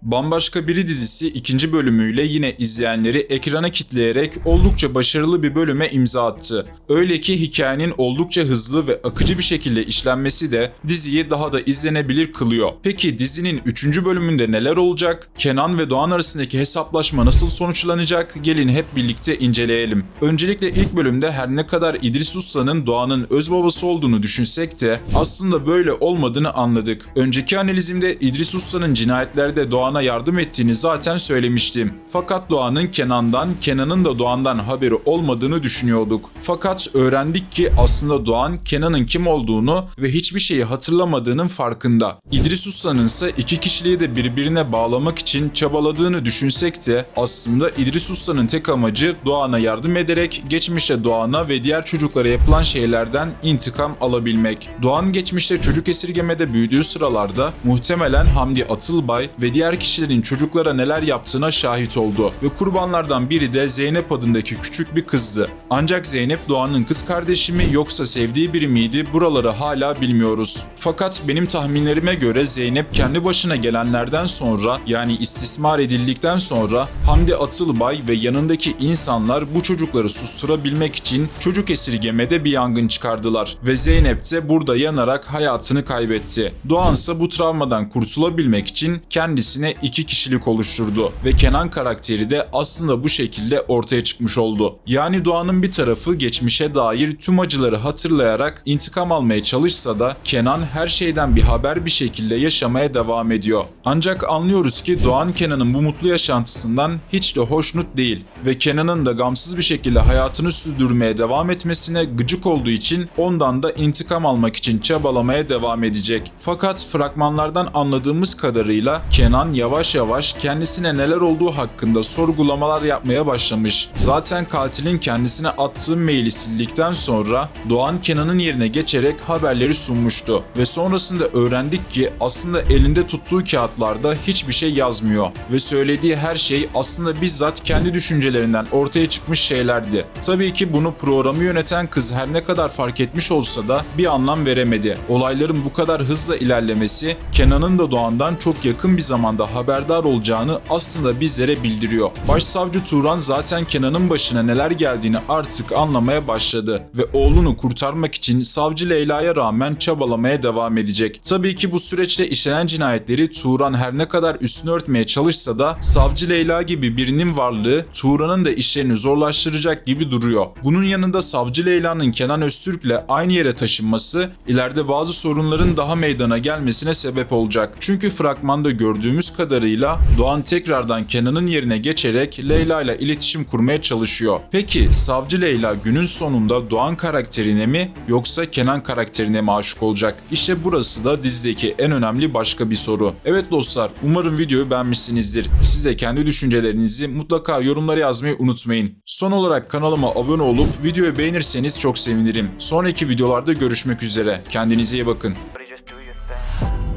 Bambaşka Biri dizisi ikinci bölümüyle yine izleyenleri ekrana kitleyerek oldukça başarılı bir bölüme imza attı. Öyle ki hikayenin oldukça hızlı ve akıcı bir şekilde işlenmesi de diziyi daha da izlenebilir kılıyor. Peki dizinin 3. bölümünde neler olacak? Kenan ve Doğan arasındaki hesaplaşma nasıl sonuçlanacak? Gelin hep birlikte inceleyelim. Öncelikle ilk bölümde her ne kadar İdris Usta'nın Doğan'ın öz babası olduğunu düşünsek de aslında böyle olmadığını anladık. Önceki analizimde İdris Usta'nın cinayetlerde Doğan'a yardım ettiğini zaten söylemiştim. Fakat Doğan'ın Kenan'dan, Kenan'ın da Doğan'dan haberi olmadığını düşünüyorduk. Fakat öğrendik ki aslında Doğan Kenan'ın kim olduğunu ve hiçbir şeyi hatırlamadığının farkında. İdris Usta'nın ise iki kişiliği de birbirine bağlamak için çabaladığını düşünsek de aslında İdris Usta'nın tek amacı Doğan'a yardım ederek geçmişte Doğan'a ve diğer çocuklara yapılan şeylerden intikam alabilmek. Doğan geçmişte çocuk esirgemede büyüdüğü sıralarda muhtemelen Hamdi Atılbay ve diğer kişilerin çocuklara neler yaptığına şahit oldu ve kurbanlardan biri de Zeynep adındaki küçük bir kızdı. Ancak Zeynep Doğan'ın kız kardeşi mi yoksa sevdiği biri miydi buraları hala bilmiyoruz. Fakat benim tahminlerime göre Zeynep kendi başına gelenlerden sonra yani istismar edildikten sonra Hamdi Atılbay ve yanındaki insanlar bu çocukları susturabilmek için çocuk esirgemede bir yangın çıkardılar ve Zeynep de burada yanarak hayatını kaybetti. Doğan ise bu travmadan kurtulabilmek için kendisine iki kişilik oluşturdu ve Kenan karakteri de aslında bu şekilde ortaya çıkmış oldu. Yani Doğan'ın bir tarafı geçmişe dair tüm acıları hatırlayarak intikam almaya çalışsa da Kenan her şeyden bir haber bir şekilde yaşamaya devam ediyor. Ancak anlıyoruz ki Doğan Kenan'ın bu mutlu yaşantısından hiç de hoşnut değil ve Kenan'ın da gamsız bir şekilde hayatını sürdürmeye devam etmesine gıcık olduğu için ondan da intikam almak için çabalamaya devam edecek. Fakat fragmanlardan anladığımız kadarıyla Kenan yavaş yavaş kendisine neler olduğu hakkında sorgulamalar yapmaya başlamış. Zaten katilin kendisine attığı maili sildikten sonra Doğan Kenan'ın yerine geçerek haberleri sunmuştu ve sonrasında öğrendik ki aslında elinde tuttuğu kağıtlarda hiçbir şey yazmıyor ve söylediği her şey aslında bizzat kendi düşüncelerinden ortaya çıkmış şeylerdi. Tabii ki bunu programı yöneten kız her ne kadar fark etmiş olsa da bir anlam veremedi. Olayların bu kadar hızla ilerlemesi Kenan'ın da Doğan'dan çok yakın bir zamanda haberdar olacağını aslında bizlere bildiriyor. Başsavcı Turan zaten Kenan'ın başına neler geldiğini artık anlamaya başladı ve oğlunu kurtarmak için savcı Leyla'ya rağmen çabalamaya devam edecek. Tabii ki bu süreçte işlenen cinayetleri Turan her ne kadar üstünü örtmeye çalışsa da savcı Leyla gibi birinin varlığı Turan'ın da işlerini zorlaştıracak gibi duruyor. Bunun yanında savcı Leyla'nın Kenan Öztürk'le aynı yere taşınması ileride bazı sorunların daha meydana gelmesine sebep olacak. Çünkü fragmanda gördüğümüz kadarıyla Doğan tekrardan Kenan'ın yerine geçerek Leyla ile iletişim kurmaya çalışıyor. Peki savcı Leyla günün sonunda Doğan karakterine mi yoksa Kenan karakterine mi aşık olacak? İşte burası da dizideki en önemli başka bir soru. Evet dostlar, umarım videoyu beğenmişsinizdir. Siz de kendi düşüncelerinizi mutlaka yorumlara yazmayı unutmayın. Son olarak kanalıma abone olup videoyu beğenirseniz çok sevinirim. Sonraki videolarda görüşmek üzere. Kendinize iyi bakın.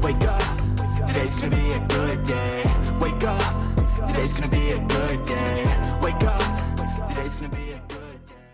Wake up, today's gonna be a good day. Wake up, today's gonna be a good day. Wake up, today's gonna be a